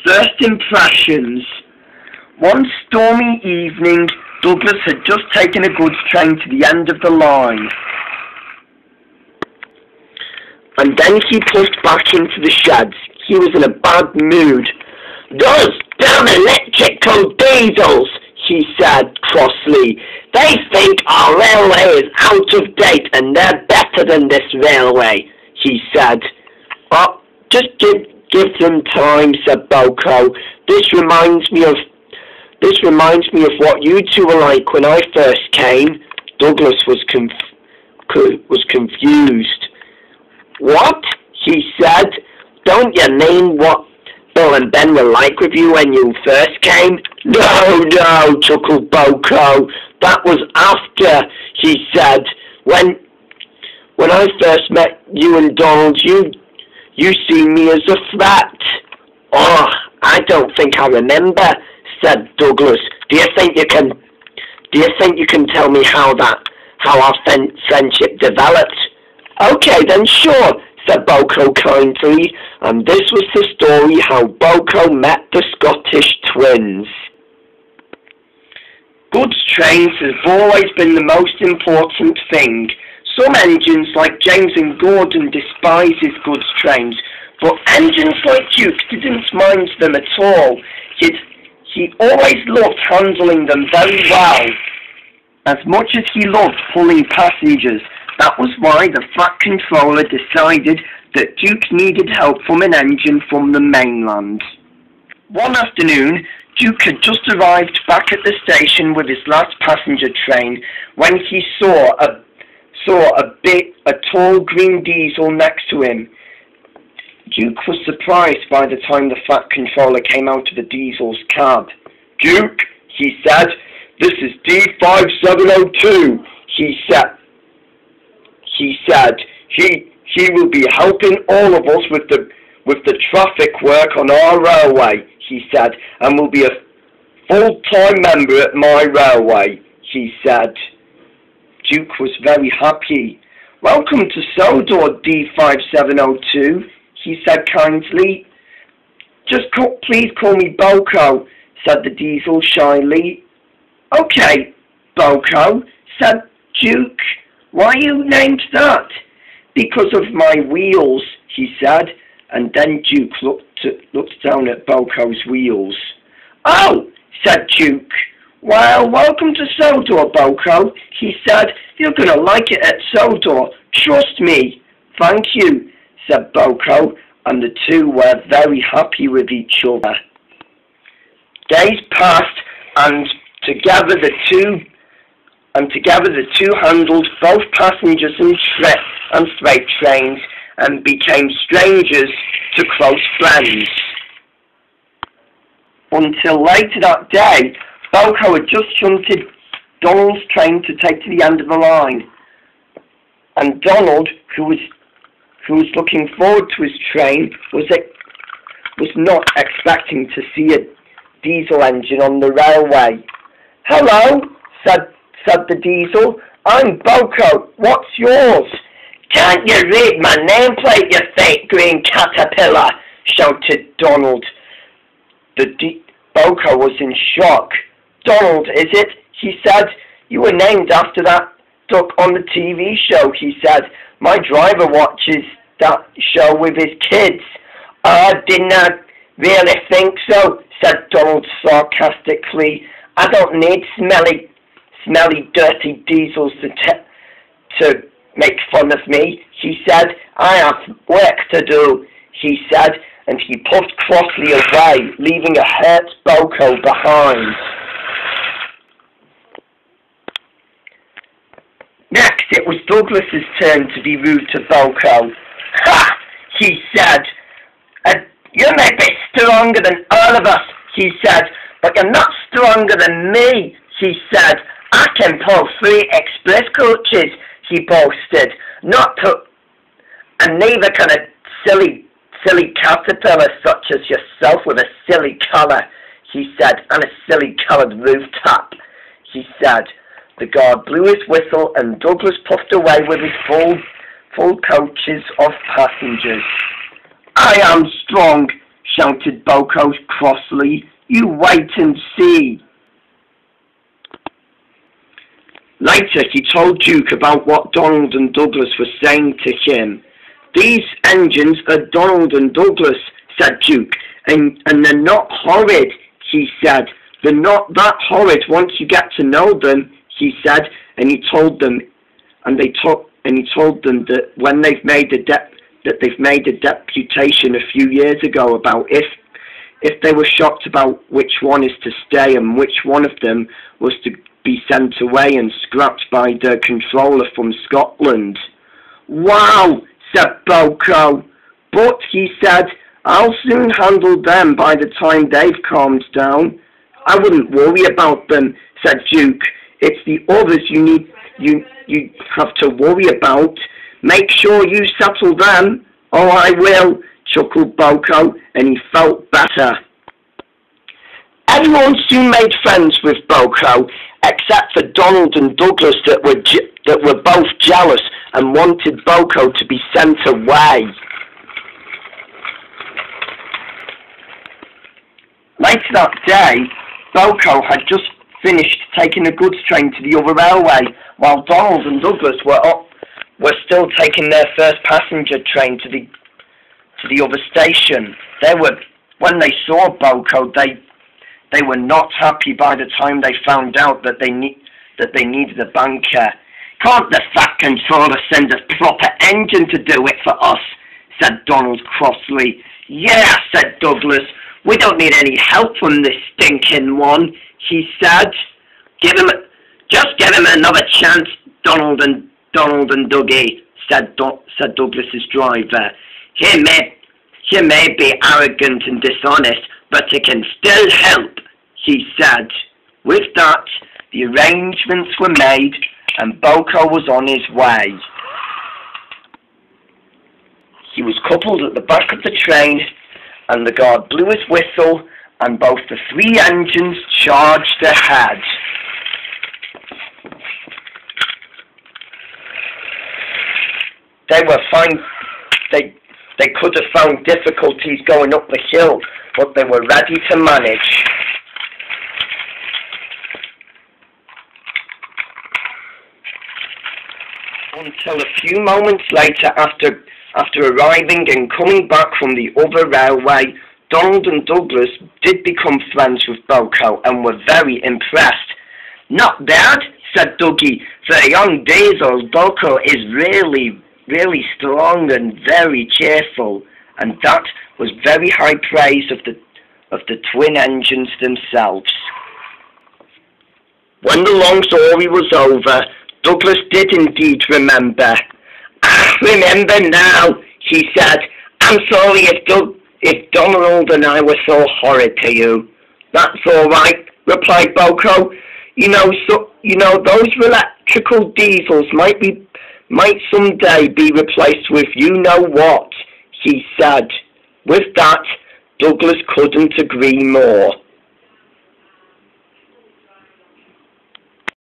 First impressions. One stormy evening, Douglas had just taken a goods train to the end of the line. And then he pushed back into the sheds. He was in a bad mood. "Those damn electrical diesels," he said crossly. "They think our railway is out of date and they're better than this railway," he said. "Oh, just give them time," said Boko. This reminds me of what you two were like when I first came." Douglas was confused. "What?" he said. "Don't you mean what Bill and Ben were like with you when you first came?" No, chuckled Boko. "That was after," he said. When I first met you and Donald, you see me as a threat." "Oh, I don't think I remember," said Douglas. Do you think you can tell me how our friendship developed?" "Okay then, sure," said Boko kindly, and this was the story how Boko met the Scottish twins. Goods trains have always been the most important thing. Some engines like James and Gordon despises goods trains, but engines like Duke didn't mind them at all. He always loved handling them very well, as much as he loved pulling passengers. That was why the Fat Controller decided that Duke needed help from an engine from the mainland. One afternoon, Duke had just arrived back at the station with his last passenger train when he saw a tall green diesel next to him. Duke was surprised by the time the Fat Controller came out of the diesel's cab. "Duke," he said, "this is D5702, he said. He will be helping all of us with the traffic work on our railway," he said, "and will be a full-time member at my railway," he said. Duke was very happy. "Welcome to Sodor, D5702, he said kindly. Please call me Boko," said the diesel shyly. "Okay, Boko," said Duke. "Why you named that?" "Because of my wheels," he said, and then Duke looked down at Boko's wheels. "Oh," said Duke. "Well, welcome to Sodor, Boko," he said. "You're going to like it at Sodor. Trust me." "Thank you," said Boko, and the two were very happy with each other. Days passed, and together the two handled both passengers and freight trains and became strangers to close friends. Until later that day, Boko had just shunted Donald's train to take to the end of the line, and Donald, who was looking forward to his train, was not expecting to see a diesel engine on the railway. "Hello," said the diesel. "I'm Boko. What's yours?" "Can't you read my nameplate, you fake green caterpillar?" shouted Donald. Boko was in shock. "Donald, is it?" he said. "You were named after that duck on the TV show," he said. "My driver watches that show with his kids." "I didn't really think so," said Donald sarcastically. "I don't need smelly, dirty diesels to make fun of me," he said. "I have work to do," he said, and he puffed crossly away, leaving a hurt Boko behind. Next, it was Douglas's turn to be rude to Boko. "Ha!" he said. "You may be stronger than all of us," he said, "but you're not stronger than me," he said. "I can pull 3 express coaches," he boasted. "And neither can a silly caterpillar such as yourself with a silly collar," he said, "and a silly coloured rooftop," he said. The guard blew his whistle, and Douglas puffed away with his full coaches of passengers. "I am strong," shouted Boko crossly. "You wait and see." Later, he told Duke about what Donald and Douglas were saying to him. "These engines are Donald and Douglas," said Duke, and they're not horrid, he said. "They're not that horrid once you get to know them," he said, and he told them, that when they've made a deputation a few years ago about if they were shocked about which one is to stay and which one of them was to be sent away and scrapped by the controller from Scotland. "Wow," said Boko. "But," he said, "I'll soon handle them by the time they've calmed down." "I wouldn't worry about them," said Duke. "It's the others you have to worry about. Make sure you settle them." "Oh, I will," chuckled Boko, and he felt better. Everyone soon made friends with Boko, except for Donald and Douglas that were both jealous and wanted Boko to be sent away. Later that day, Boko had just finished taking a goods train to the other railway, while Donald and Douglas were still taking their first passenger train to the other station. When they saw Boko, they were not happy by the time they found out that they needed a banker. "Can't the Fat Controller send a proper engine to do it for us?" said Donald crossly. "Yeah," said Douglas. "We don't need any help from this stinking one," he said. Just give him another chance, Donald and Dougie," said Douglas's driver. He may be arrogant and dishonest, but he can still help," he said. With that, the arrangements were made, and Boko was on his way. He was coupled at the back of the train, and the guard blew his whistle, and both the three engines charged ahead. They were fine. They could have found difficulties going up the hill, but they were ready to manage. Until a few moments later, after arriving and coming back from the other railway, Donald and Douglas did become friends with Boko and were very impressed. "Not bad," said Dougie. "For a young diesel, Boko is really strong and very cheerful," and that was very high praise of the twin engines themselves. When the long story was over, Douglas did indeed remember. "I remember now," he said. "I'm sorry if Donald and I were so horrid to you." "That's all right," replied Boko. You know, those electrical diesels might someday be replaced with you-know-what," he said. With that, Douglas couldn't agree more.